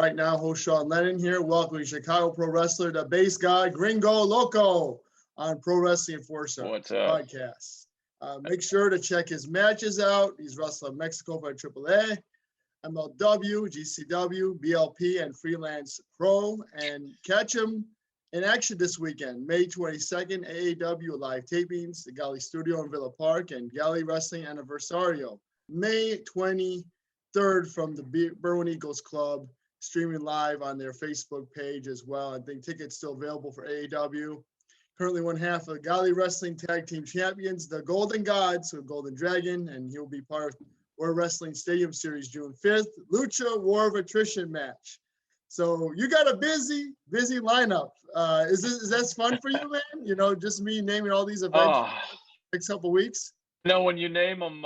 right now. Host Sean Lennon here. Welcome to Chicago Pro Wrestler, the base guy, Gringo Loco on Pro Wrestling Enforcer Podcast. Make sure to check his matches out. He's wrestling in Mexico for AAA, MLW, GCW, BLP, and Freelance Pro. And catch him in action this weekend, May 22nd, AAW live tapings, the Galli Studio in Villa Park, and Galli Wrestling Anniversario, May 23rd from the Berwyn Eagles Club, streaming live on their Facebook page as well. I think tickets still available for AAW. Currently one half of Galli Wrestling Tag Team Champions, the Golden Gods, with Golden Dragon, and he'll be part of World Wrestling Stadium Series June 5th, Lucha War of Attrition match. So you got a busy lineup. Is that fun for you, man? You know, just me naming all these events next couple weeks? No, when you name them,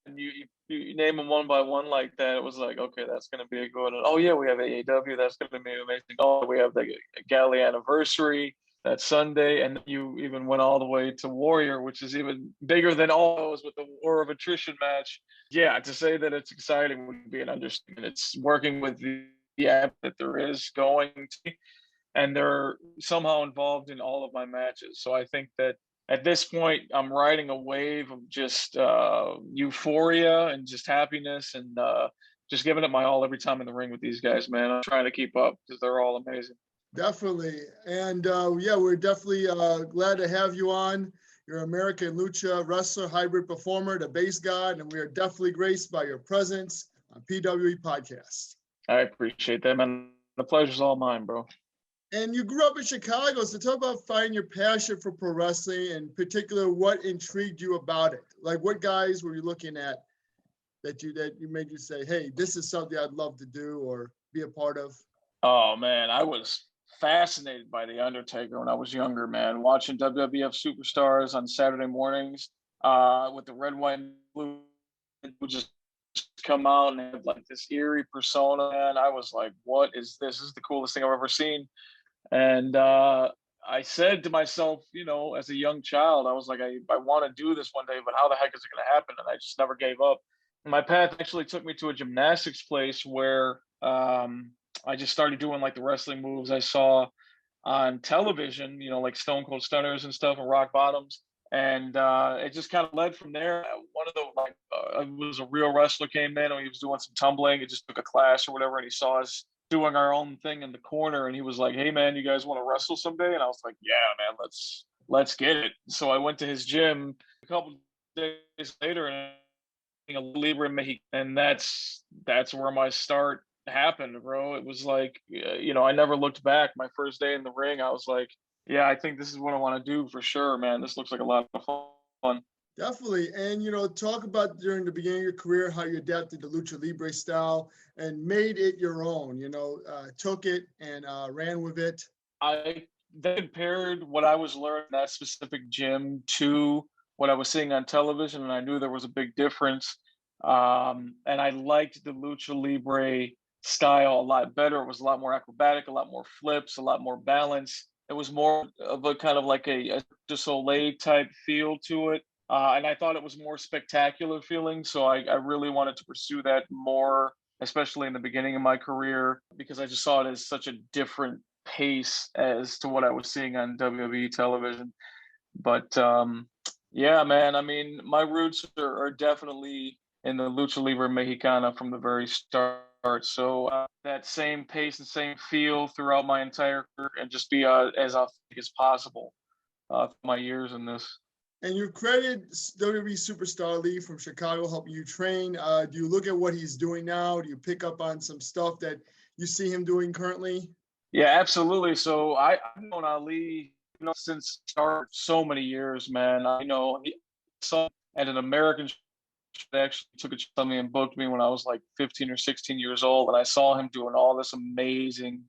you name them one by one like that, it was like, okay, that's going to be a good one. Oh, yeah, we have AAW. That's going to be amazing. Oh, we have the Galli anniversary that Sunday. And you even went all the way to Warrior, which is even bigger than all those with the War of Attrition match. Yeah, to say that it's exciting would be an understatement. It's working with the app that there is going to, and they're somehow involved in all of my matches. So I think that at this point, I'm riding a wave of just euphoria and just happiness and just giving it my all every time in the ring with these guys, man. I'm trying to keep up because they're all amazing. Definitely. And yeah, we're definitely glad to have you on. You're an American Lucha Wrestler, hybrid performer, the base god, and we are definitely graced by your presence on PWE Podcast. I appreciate that, man. The pleasure's all mine, bro. And you grew up in Chicago, so talk about finding your passion for pro wrestling, and in particular, what intrigued you about it? Like, what guys were you looking at that you made you say, hey, this is something I'd love to do or be a part of? Oh, man, I was fascinated by The Undertaker when I was younger, man. Watching WWF Superstars on Saturday mornings with the red, white, and blue would just come out and have like this eerie persona, and I was like, what is this? This is the coolest thing I've ever seen. And I said to myself, you know, as a young child, I was like, I want to do this one day, but how the heck is it going to happen? And I just never gave up. And my path actually took me to a gymnastics place where I just started doing like the wrestling moves I saw on television, you know, like Stone Cold Stunners and stuff and Rock Bottoms. And it just kind of led from there. One of the it was a real wrestler came in and he was doing some tumbling. He just took a class or whatever, and he saw us doing our own thing in the corner, and he was like, hey man, you guys want to wrestle someday? And I was like, yeah man, let's get it. So I went to his gym a couple days later and a Libre Mexican, and that's where my start happened, bro. It was like, you know, I never looked back. My first day in the ring, I was like, yeah, I think this is what I want to do for sure, man. This looks like a lot of fun. Definitely. And, you know, talk about during the beginning of your career, how you adapted the Lucha Libre style and made it your own, you know, took it and ran with it. I then compared what I was learning in that specific gym to what I was seeing on television, and I knew there was a big difference. And I liked the Lucha Libre style a lot better. It was a lot more acrobatic, a lot more flips, a lot more balance. It was more of a kind of like a Soleil type feel to it. And I thought it was more spectacular feeling. So I really wanted to pursue that more, especially in the beginning of my career, because I just saw it as such a different pace as to what I was seeing on WWE television. But yeah, man, I mean, my roots are definitely in the Lucha Libre Mexicana from the very start. So that same pace and same feel throughout my entire career, and just be as authentic as possible my years in this. And you credit WWE Superstar Ali from Chicago helping you train. Do you look at what he's doing now? Do you pick up on some stuff that you see him doing currently? Yeah, absolutely. So I've known Ali, you know, since start so many years, man. I know he saw at an American show that actually took a chance on me and booked me when I was like 15 or 16 years old, and I saw him doing all this amazing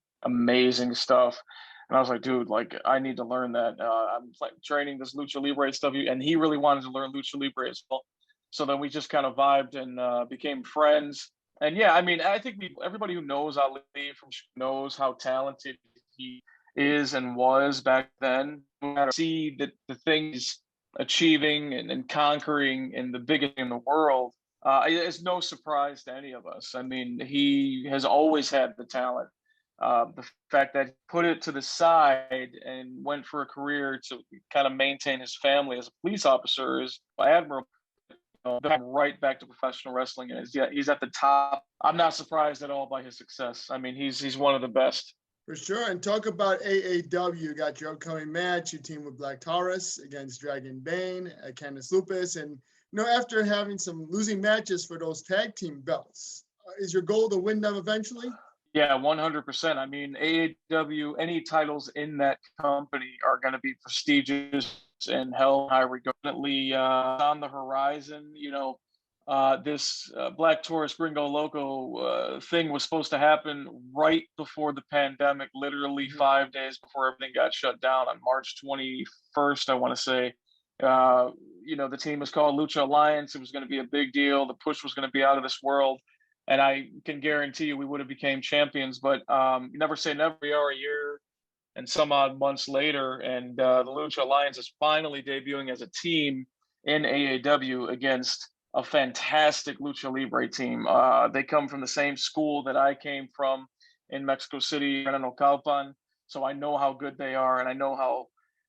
stuff. And I was like, dude, like, I need to learn that. I'm like training this Lucha Libre stuff. And he really wanted to learn Lucha Libre as well. So then we just kind of vibed and became friends. And yeah, I mean, I think everybody who knows Ali knows how talented he is and was back then. No matter see the things achieving and conquering in the biggest in the world. it's no surprise to any of us. I mean, he has always had the talent. The fact that he put it to the side and went for a career to kind of maintain his family as a police officer is admirable. Right back to professional wrestling, and he's at the top. I'm not surprised at all by his success. I mean, he's one of the best. For sure. And talk about AAW. You got your upcoming match. You team with Black Taurus against Dragon Bane, Canis Lupis. And, after having some losing matches for those tag team belts, is your goal to win them eventually? Yeah, 100%. I mean, AAW, any titles in that company are going to be prestigious and held high regard. On the horizon, this Black Taurus Gringo Loco thing was supposed to happen right before the pandemic, literally 5 days before everything got shut down on March 21st, I want to say. The team was called Lucha Alliance. It was going to be a big deal. The push was going to be out of this world. And I can guarantee you we would have became champions. But you never say never. We are a year and some odd months later, and the Lucha Alliance is finally debuting as a team in AAW against a fantastic Lucha Libre team. They come from the same school that I came from in Mexico City, Naucalpan. So I know how good they are, and I know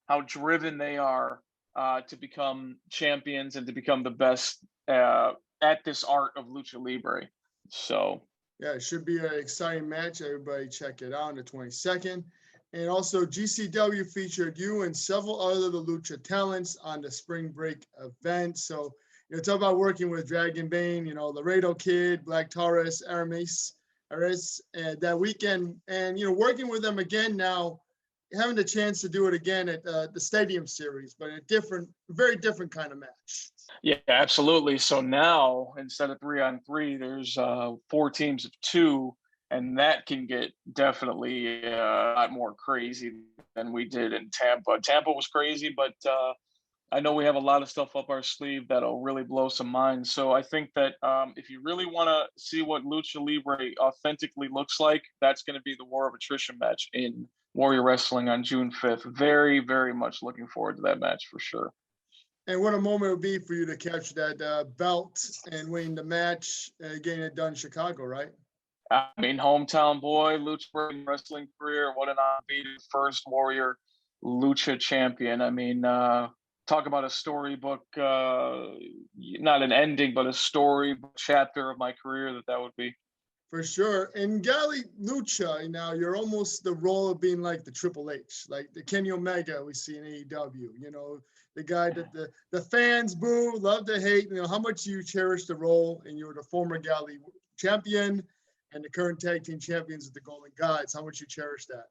how driven they are to become champions and to become the best at this art of Lucha Libre. So yeah, it should be an exciting match. Everybody check it out on the 22nd. And also GCW featured you and several other Lucha talents on the Spring Break event. So, talk about working with Dragon Bane, Laredo Kid, Black Taurus, Aramis, Arez, and that weekend. And, working with them again now, having the chance to do it again at the Stadium Series, but a very different kind of match. Yeah, absolutely. So now instead of 3-on-3, there's 4 teams of 2, and that can get definitely a lot more crazy than we did in Tampa. Tampa was crazy, but I know we have a lot of stuff up our sleeve that'll really blow some minds. So I think that if you really want to see what Lucha Libre authentically looks like, that's going to be the War of Attrition match in Warrior Wrestling on June 5th. Very, very much looking forward to that match for sure. And what a moment it would be for you to catch that belt and winning the match, getting it done in Chicago, right? I mean, hometown boy, Lucha wrestling career. What an honor to be the first Warrior Lucha champion. I mean, talk about a storybook, not an ending, but a story chapter of my career that would be. For sure. And Galli Lucha, you're almost the role of being like the Triple H, like the Kenny Omega we see in AEW, the guy that the fans boo, love to hate. How much you cherish the role, and you're the former Galli champion and the current tag team champions of the Golden Gods. How much you cherish that?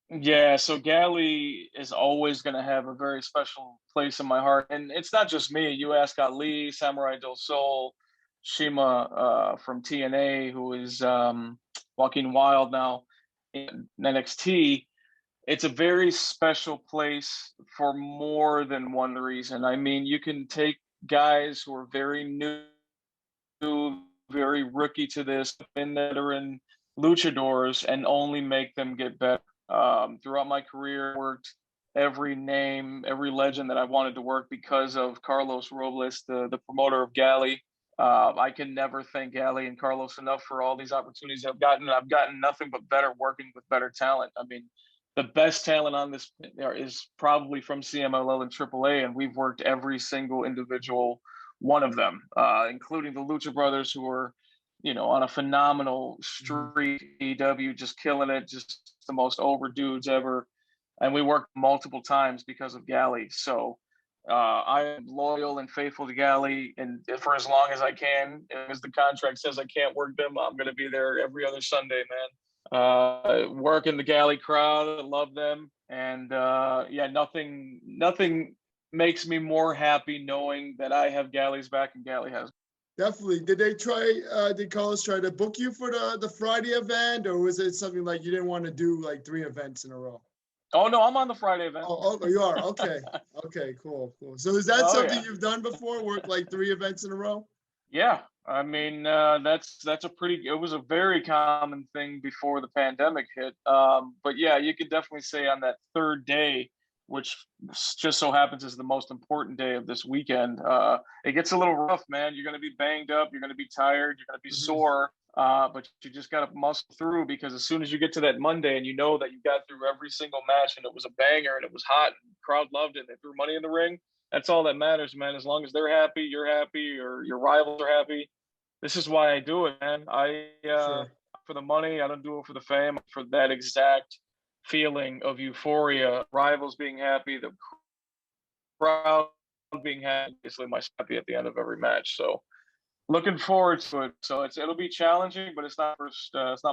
Yeah, so Galli is always going to have a very special place in my heart. And it's not just me. You ask Ali, Samurai Del Sol, Shima from TNA, who is Walking Wild now in NXT. It's a very special place for more than one reason. I mean, you can take guys who are very new, very rookie to this, that are in luchadors, and only make them get better. Throughout my career, I worked every name, every legend that I wanted to work because of Carlos Robles, the promoter of Galli. I can never thank Galli and Carlos enough for all these opportunities I've gotten. I've gotten nothing but better working with better talent. I mean, the best talent on this is probably from CMLL and TripleA, and we've worked every single individual one of them, including the Lucha Brothers, who are, on a phenomenal streak, EW, just killing it, just the most over dudes ever. And we worked multiple times because of Galli. So I am loyal and faithful to Galli, and for as long as I can. As the contract says I can't work them, I'm going to be there every other Sunday, man. Work in the Galli crowd, I love them. And nothing makes me more happy knowing that I have Galli's back and Galli has. Definitely. Did Carlos try to book you for the Friday event, or was it something like you didn't want to do like 3 events in a row? Oh, no, I'm on the Friday event. Oh, you are? Okay. Okay, cool. So is that something you've done before, work like 3 events in a row? Yeah. I mean, it was a very common thing before the pandemic hit. But yeah, you could definitely say on that 3rd day which just so happens is the most important day of this weekend. It gets a little rough, man. You're going to be banged up. You're going to be tired. You're going to be sore. But you just got to muscle through, because as soon as you get to that Monday and you know that you got through every single match and it was a banger and it was hot and the crowd loved it and they threw money in the ring, that's all that matters, man. As long as they're happy, you're happy, or your rivals are happy. This is why I do it, man. For the money, I don't do it for the fame, for that exact feeling of euphoria, rivals being happy, the crowd being happy, basically my happy at the end of every match. So looking forward to it. So it'll be challenging, but it's not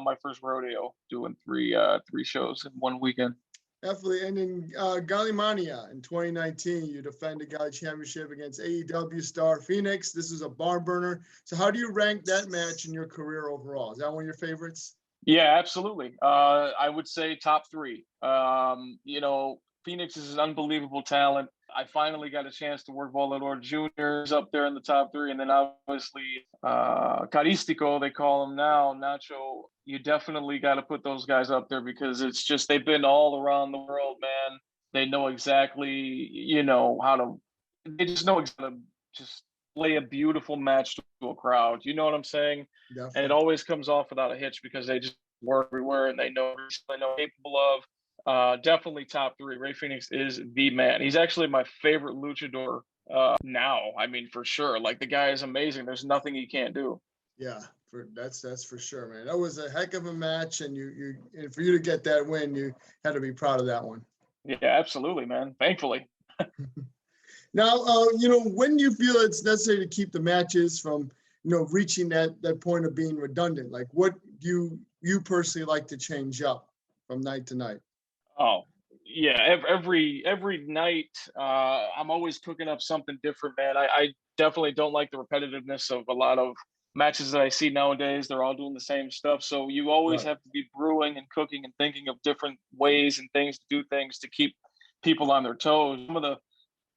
my first rodeo doing three shows in one weekend. Definitely. And in Galli Mania in 2019, you defended Galli Championship against AEW star Fenix. This is a barn burner. So how do you rank that match in your career overall? Is that one of your favorites? Yeah, absolutely. I would say top 3. Fenix is an unbelievable talent. I finally got a chance to work Volador Jr.'s up there in the top 3. And then obviously Caristico, they call him now, Nacho. You definitely got to put those guys up there, because it's just, they've been all around the world, man. They know exactly, they just know how to just play a beautiful match to a crowd. You know what I'm saying? Definitely. And it always comes off without a hitch, because they just work everywhere and they know capable of. Definitely top 3. Rey Fenix is the man. He's actually my favorite luchador now. I mean, for sure. Like, the guy is amazing. There's nothing he can't do. Yeah, that's for sure, man. That was a heck of a match, and and for you to get that win, you had to be proud of that one. Yeah, absolutely, man. Thankfully. Now, when do you feel it's necessary to keep the matches from, reaching that point of being redundant? Like, what do you personally like to change up from night to night? Oh, yeah. Every night, I'm always cooking up something different, man. I definitely don't like the repetitiveness of a lot of matches that I see nowadays. They're all doing the same stuff. So you always have to be brewing and cooking and thinking of different ways and things to do things to keep people on their toes. Some of the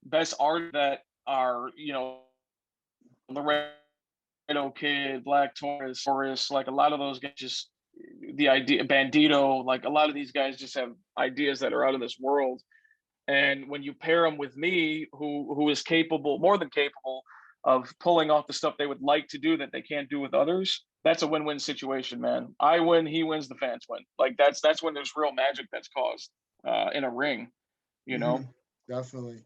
best art that are, Laredo Kid, Black Taurus, like a lot of those guys, just the idea, Bandito, like a lot of these guys just have ideas that are out of this world. And when you pair them with me, who is capable, more than capable, of pulling off the stuff they would like to do that they can't do with others, that's a win-win situation, man. I win, he wins, the fans win. Like that's when there's real magic that's caused in a ring, Definitely.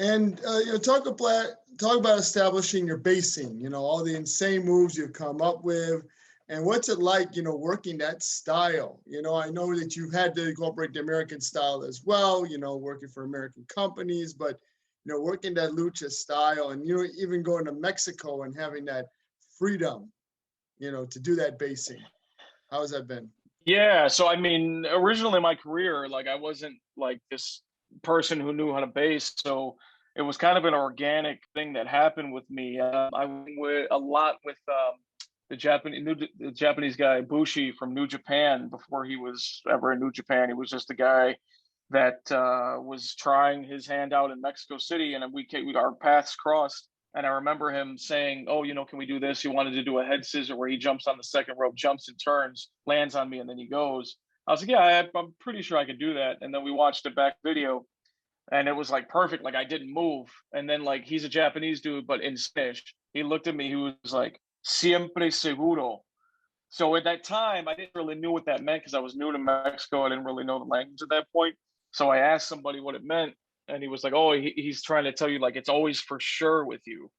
And talk about establishing your basing, all the insane moves you've come up with, and what's it like, working that style. I know that you've had to incorporate the American style as well, working for American companies, but working that lucha style, and even going to Mexico and having that freedom, to do that basing. How has that been? Yeah, so I mean, originally my career, like, I wasn't like this person who knew how to base, so it was kind of an organic thing that happened with me. I went a lot with the Japanese guy Bushi from New Japan. Before he was ever in New Japan, he was just a guy that was trying his hand out in Mexico City, and our paths crossed. And I remember him saying, "Oh, can we do this?" He wanted to do a head scissor where he jumps on the second rope, jumps and turns, lands on me, and then he goes. I was like, "Yeah, I'm pretty sure I could do that." And then we watched a back video, and it was like perfect. Like, I didn't move. And then, like, he's a Japanese dude, but in Spanish, he looked at me. He was like, "Siempre seguro." So at that time, I didn't really know what that meant, because I was new to Mexico. I didn't really know the language at that point. So I asked somebody what it meant, and he was like, "Oh, he's trying to tell you, like, it's always for sure with you."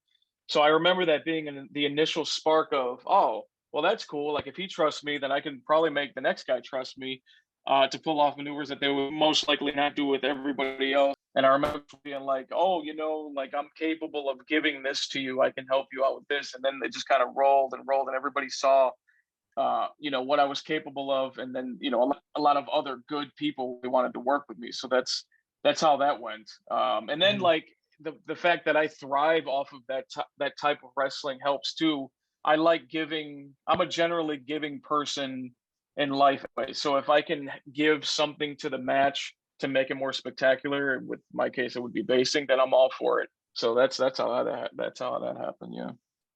So I remember that being the initial spark of, oh, well, that's cool. Like, if he trusts me, then I can probably make the next guy trust me to pull off maneuvers that they would most likely not do with everybody else. And I remember being like, "Oh, like, I'm capable of giving this to you. I can help you out with this." And then they just kind of rolled, and everybody saw what I was capable of. And then, a lot of other good people, they wanted to work with me. So that's how that went. And then like the fact that I thrive off of that type of wrestling helps too. I like giving. I'm a generally giving person in life. So if I can give something to the match to make it more spectacular, with my case, it would be basing, then I'm all for it. So that's how that happened. Yeah.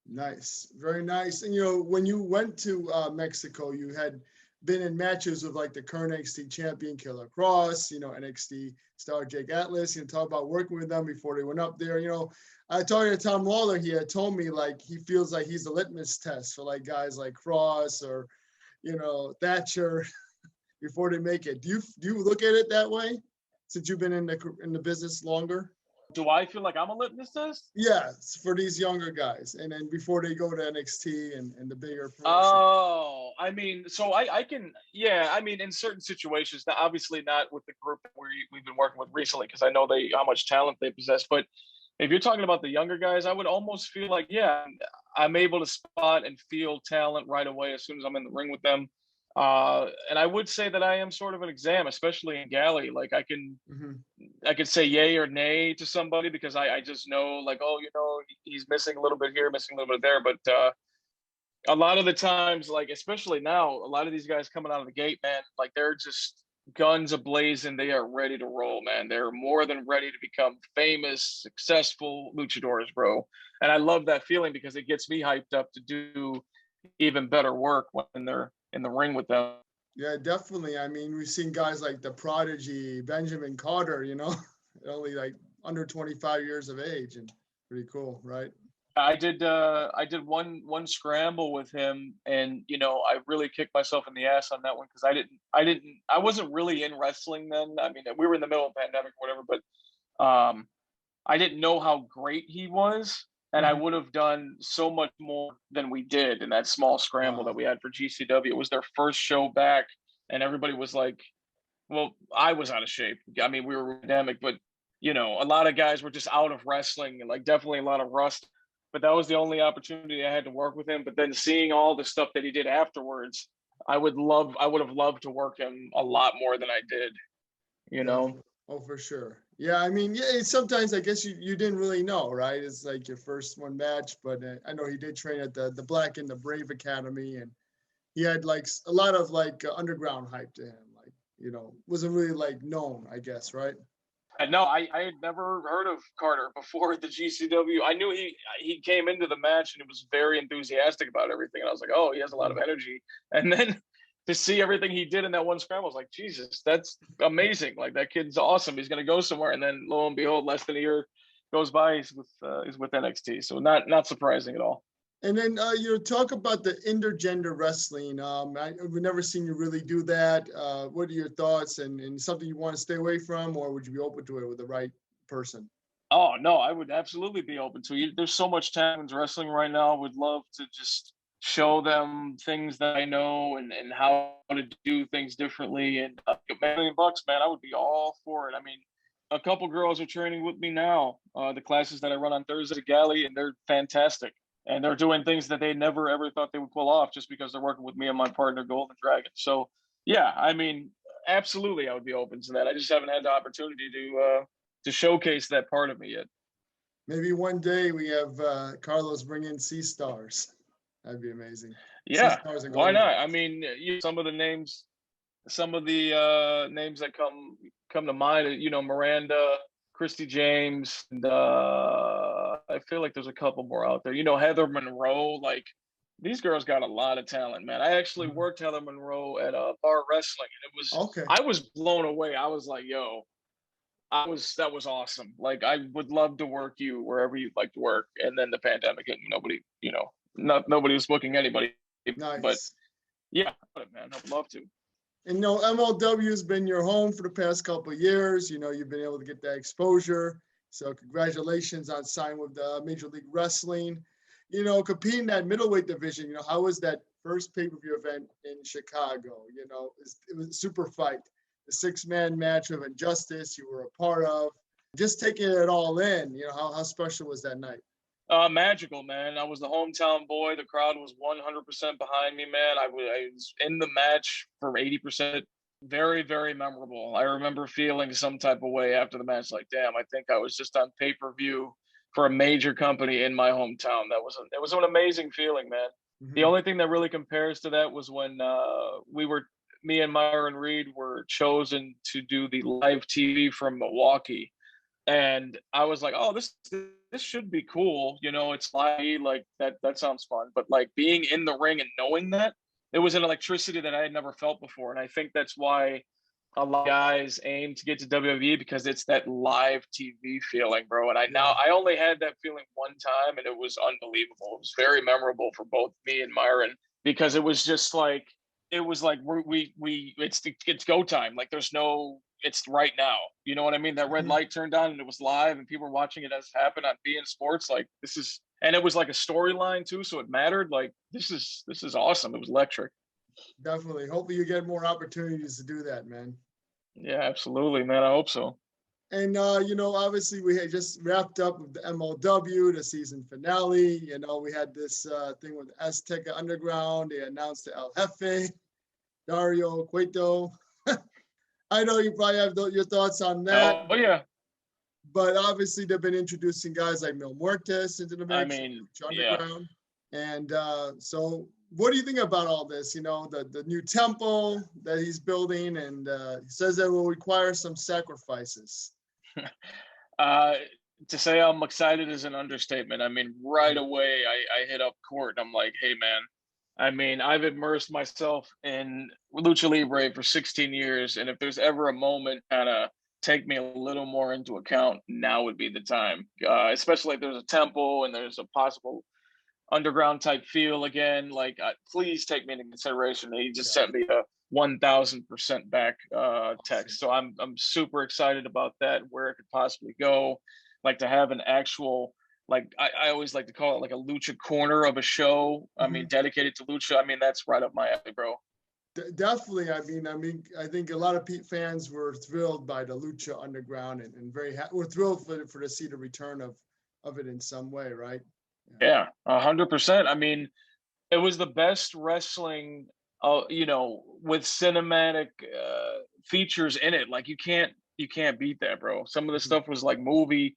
Nice. Very nice. And, when you went to Mexico, you had been in matches with like the current NXT champion Killer Cross, NXT star Jake Atlas, talk about working with them before they went up there. I talked to Tom Lawler, he had told me like he feels like he's a litmus test for like guys like Cross or, Thatcher before they make it. Do you look at it that way since you've been in the business longer? Do I feel like I'm a litmus test? Yeah, for these younger guys, and then before they go to NXT and the bigger promotion. Oh, I mean, so I can, yeah, I mean, in certain situations, obviously not with the group we've been working with recently, because I know how much talent they possess. But if you're talking about the younger guys, I would almost feel like, yeah, I'm able to spot and feel talent right away as soon as I'm in the ring with them. And I would say that I am sort of an exam, especially in Galli. Like I could say yay or nay to somebody because I just know like, oh, he's missing a little bit here, missing a little bit there. But a lot of the times, like, especially now, a lot of these guys coming out of the gate, man, like they're just guns ablazing. They are ready to roll, man. They're more than ready to become famous, successful luchadors, bro. And I love that feeling because it gets me hyped up to do even better work when they're in the ring with them. Yeah, definitely. I mean, we've seen guys like the Prodigy, Benjamin Carter, only like under 25 years of age, and pretty cool, right? I did one scramble with him, and I really kicked myself in the ass on that one because I wasn't really in wrestling then. I mean, we were in the middle of the pandemic or whatever, but I didn't know how great he was. And I would have done so much more than we did in that small scramble that we had for GCW. It was their first show back, and everybody was like, well, I was out of shape. I mean, we were pandemic, but, a lot of guys were just out of wrestling and, like, definitely a lot of rust. But that was the only opportunity I had to work with him. But then seeing all the stuff that he did afterwards, I would have loved to work him a lot more than I did, Oh, for sure. Yeah, I mean, yeah, sometimes I guess you didn't really know, right? It's like your first one match, but I know he did train at the Black and the Brave Academy, and he had like a lot of like underground hype to him, like, wasn't really like known, I guess, right? No, I had never heard of Carter before the GCW. I knew he came into the match and he was very enthusiastic about everything, and I was like, oh, he has a lot of energy. And then to see everything he did in that one scramble, I was like, Jesus, that's amazing. Like, that kid's awesome. He's going to go somewhere. And then lo and behold, less than a year goes by, he's with NXT. So not surprising at all. And then talk about the intergender wrestling. We've never seen you really do that. What are your thoughts, and something you want to stay away from, or would you be open to it with the right person? Oh, no, I would absolutely be open to it. There's so much talent in wrestling right now. I would love to just show them things that I know and how to do things differently. And $1 million, man, I would be all for it. I mean, a couple girls are training with me now, the classes that I run on Thursday at Galli, and they're fantastic. And they're doing things that they never, ever thought they would pull off just because they're working with me and my partner, Golden Dragon. So, yeah, I mean, absolutely, I would be open to that. I just haven't had the opportunity to showcase that part of me yet. Maybe one day we have Carlos bring in C-Stars. That'd be amazing. Yeah, why not? I mean, some of the names that come to mind, Miranda, Christy James, and I feel like there's a couple more out there. Heather Monroe. Like, these girls got a lot of talent, man. I actually worked Heather Monroe at Bar Wrestling, and it was okay. I was blown away. I was like, yo, that was awesome. Like, I would love to work you wherever you'd like to work. And then the pandemic hit, and nobody was booking anybody. Nice. But yeah, man, I'd love to. And MLW has been your home for the past couple of years. You've been able to get that exposure. So congratulations on signing with Major League Wrestling. Competing in that middleweight division, how was that first pay-per-view event in Chicago? It was a super fight. The 6-man match of Injustice you were a part of. Just taking it all in, how special was that night? Magical, man. I was the hometown boy. The crowd was 100% behind me, man. I was in the match for 80%. Very, very memorable. I remember feeling some type of way after the match, like, damn, I think I was just on pay-per-view for a major company in my hometown. It was an amazing feeling, man. Mm-hmm. The only thing that really compares to that was when me and Myron Reed were chosen to do the live TV from Milwaukee. And I was like, oh, this should be cool. It's live, like that sounds fun. But like being in the ring and knowing that an electricity that I had never felt before. And I think that's why a lot of guys aim to get to WWE, because it's that live TV feeling, bro. And I only had that feeling one time, and it was unbelievable. It was very memorable for both me and Myron, because it was just like, it's go time. Like it's right now. You know what I mean? That red light turned on and it was live and people were watching it as it happened on beIN Sports. Like and it was like a storyline too. So it mattered. Like this is awesome. It was electric. Definitely. Hopefully you get more opportunities to do that, man. Yeah, absolutely, man. I hope so. And, obviously we had just wrapped up with the MLW, the season finale. We had this thing with Azteca Underground. They announced the El Jefe, Dario Cueto. I know you probably have your thoughts on that. Oh, yeah. But obviously they've been introducing guys like Mil Muertes into the mix. I mean, Underground. Yeah. And so what do you think about all this? The new temple that he's building, and he says that will require some sacrifices. To say I'm excited is an understatement. I mean, right away I hit up Court and I'm like, hey man, I mean, I've immersed myself in Lucha Libre for 16 years. And if there's ever a moment kind of take me a little more into account, now would be the time. Especially if there's a temple and there's a possible underground type feel again, like please take me into consideration. He just sent me a 1000% back text. So I'm super excited about that, where it could possibly go. Like to have an actual, like I always like to call it like a lucha corner of a show. I mean, dedicated to lucha. I mean, that's right up my alley, bro. Definitely. I mean, I think a lot of fans were thrilled by the Lucha Underground and we're thrilled for to see the return of it in some way, right? Yeah, 100%. I mean, it was the best wrestling, with cinematic features in it. Like you can't beat that, bro. Some of the stuff was like movie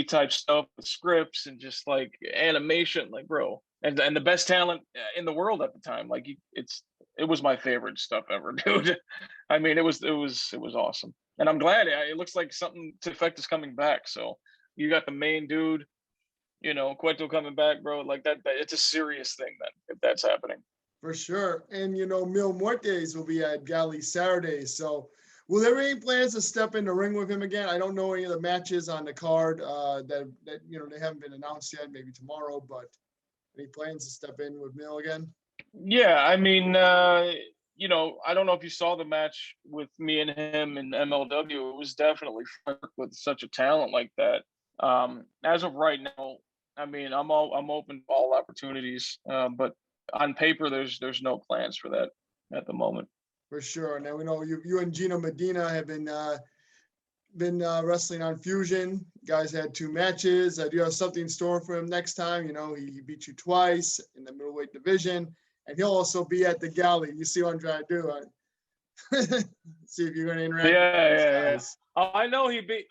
type stuff with scripts and just like animation, like bro, and the best talent in the world at the time. Like it was my favorite stuff ever, dude. I mean, it was awesome, and I'm glad it looks like something to effect is coming back. So you got the main dude, Cueto coming back, bro. Like that it's a serious thing then if that's happening. For sure. And Mil Muertes will be at Galli Saturday. So will there be any plans to step in the ring with him again? I don't know any of the matches on the card that they haven't been announced yet, maybe tomorrow, but any plans to step in with Mil again? Yeah, I mean, I don't know if you saw the match with me and him in MLW. It was definitely fun with such a talent like that. As of right now, I mean, I'm open to all opportunities, but on paper, there's no plans for that at the moment. For sure. Now we know you and Gino Medina have been wrestling on Fusion. You guys had 2 matches. Do you have something in store for him next time? He beat you twice in the middleweight division, and he'll also be at the Galli. You see what I'm trying to do? See if you're going to interact. Yeah. I know he beat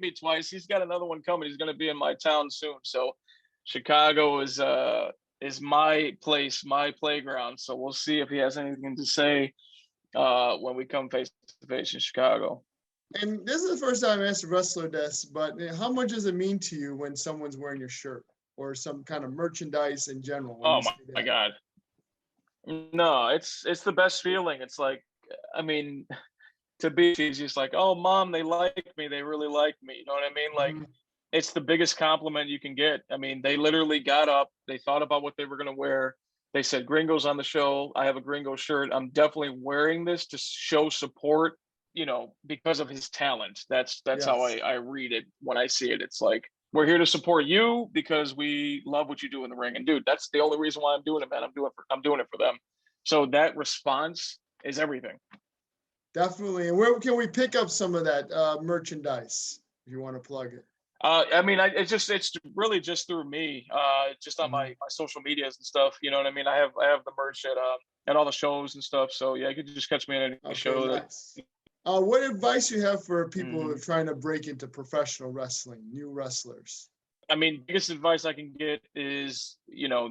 me twice. He's got another one coming. He's going to be in my town soon. So Chicago is my place, my playground. So we'll see if he has anything to say when we come face to face in Chicago. And this is the first time I asked a wrestler this, but how much does it mean to you when someone's wearing your shirt or some kind of merchandise in general? Oh my God. No, it's the best feeling. It's like, I mean, to be just like, oh, mom, they like me. They really like me. You know what I mean? Like, it's the biggest compliment you can get. I mean, they literally got up. They thought about what they were going to wear. They said, Gringo's on the show. I have a Gringo shirt. I'm definitely wearing this to show support, because of his talent. That's how I read it when I see it. It's like, we're here to support you because we love what you do in the ring. And dude, that's the only reason why I'm doing it, man. I'm doing it for them. So that response is everything. Definitely. And where can we pick up some of that merchandise if you want to plug it? I mean, it's really just through me, just on my social medias and stuff. You know what I mean? I have the merch at all the shows and stuff. So yeah, you can just catch me at any show. Nice. What advice you have for people who are trying to break into professional wrestling, new wrestlers? I mean, biggest advice I can get is,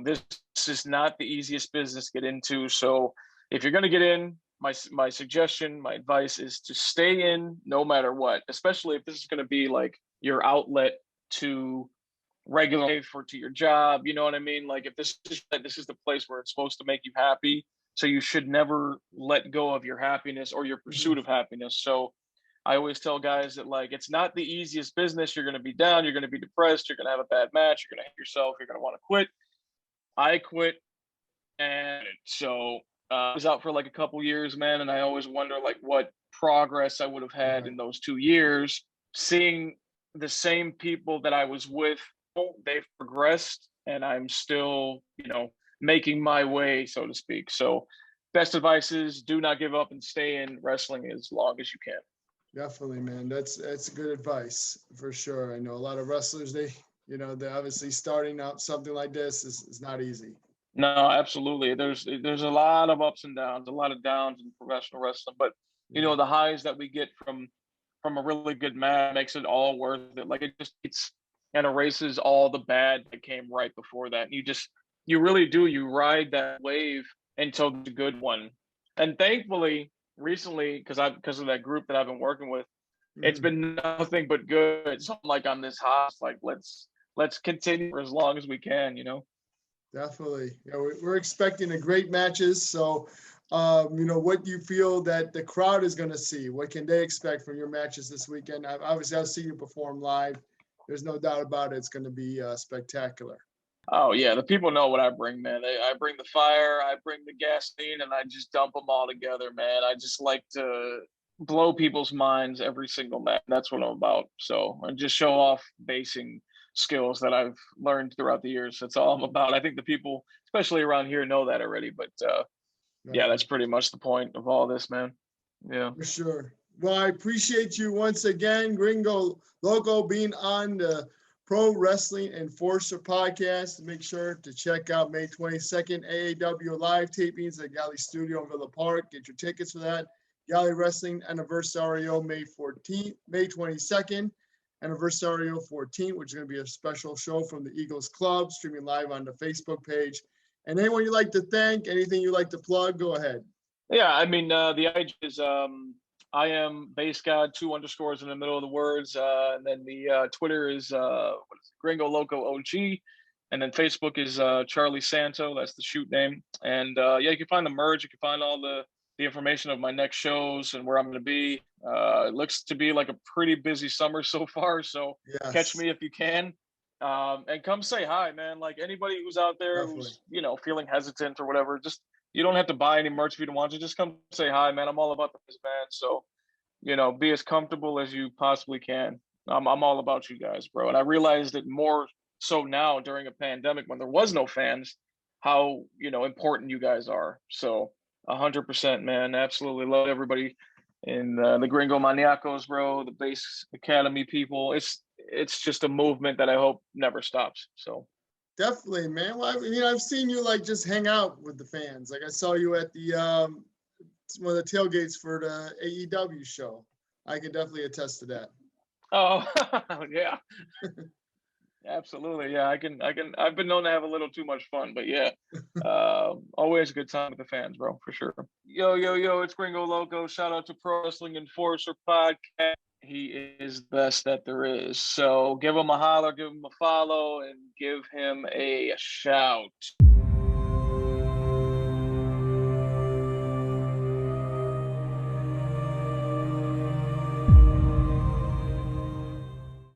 this is not the easiest business to get into. So if you're going to get in, my suggestion, my advice is to stay in no matter what, especially if this is going to be like your outlet to, regular to your job. You know what I mean? Like if this is the place where it's supposed to make you happy. So you should never let go of your happiness or your pursuit of happiness. So I always tell guys that like, it's not the easiest business. You're going to be down. You're going to be depressed. You're going to have a bad match. You're going to hate yourself. You're going to want to quit. I quit. And so I was out for like a couple years, man. And I always wonder like what progress I would have had in those 2 years, seeing the same people that I was with, they've progressed and I'm still, making my way, so to speak. So best advice is do not give up and stay in wrestling as long as you can. Definitely, man. That's good advice for sure. I know a lot of wrestlers, they're obviously starting out something like this is not easy. No, absolutely. There's a lot of ups and downs, a lot of downs in professional wrestling, but the highs that we get from a really good match makes it all worth it. Like it's and erases all the bad that came right before that. You really do. You ride that wave until the good one. And thankfully, recently, because of that group that I've been working with, it's been nothing but good. So I'm like on this high, like let's continue for as long as we can. Definitely. We're expecting a great matches. So, what do you feel that the crowd is going to see? What can they expect from your matches this weekend? I've seen you perform live. There's no doubt about it. It's going to be spectacular. Oh, yeah. The people know what I bring, man. I bring the fire, I bring the gasoline, and I just dump them all together, man. I just like to blow people's minds every single match. That's what I'm about. So I just show off basing skills that I've learned throughout the years. That's all I'm about. I think the people, especially around here, know that already. But, that's pretty much the point of all this, man. Yeah. For sure. Well, I appreciate you once again, Gringo Loco, being on the Pro Wrestling Enforcer podcast. Make sure to check out May 22nd AAW live tapings at Galli Studio in Villa Park. Get your tickets for that. Galli Wrestling Anniversario May 22nd, Anniversario 14, which is going to be a special show from the Eagles Club, streaming live on the Facebook page. And anyone you'd like to thank, anything you'd like to plug, go ahead. Yeah, I mean, the IG is I am Base God, 2 underscores in the middle of the words. And then the Twitter is Gringo Loco OG. And then Facebook is Charlie Santo. That's the shoot name. And you can find the merge. You can find all the information of my next shows and where I'm going to be. It looks to be like a pretty busy summer so far. So Catch me if you can. And come say hi, man. Like anybody who's out there who's, feeling hesitant or whatever, just, you don't have to buy any merch if you don't want to. Just come say hi, man. I'm all about this, man. So, be as comfortable as you possibly can. I'm all about you guys, bro. And I realized it more so now during a pandemic when there was no fans, how, important you guys are. So 100%, man. Absolutely love everybody in the Gringo Maniacos, bro, the Base Academy people. It's just a movement that I hope never stops. So. Definitely, man. Well, I've seen you like just hang out with the fans. Like I saw you at the one of the tailgates for the AEW show. I can definitely attest to that. Oh, yeah. Absolutely. Yeah, I can. I've been known to have a little too much fun, but yeah, always a good time with the fans, bro, for sure. Yo, it's Gringo Loco. Shout out to Pro Wrestling Enforcer Podcast. He is the best that there is. So give him a holler, give him a follow, and give him a shout.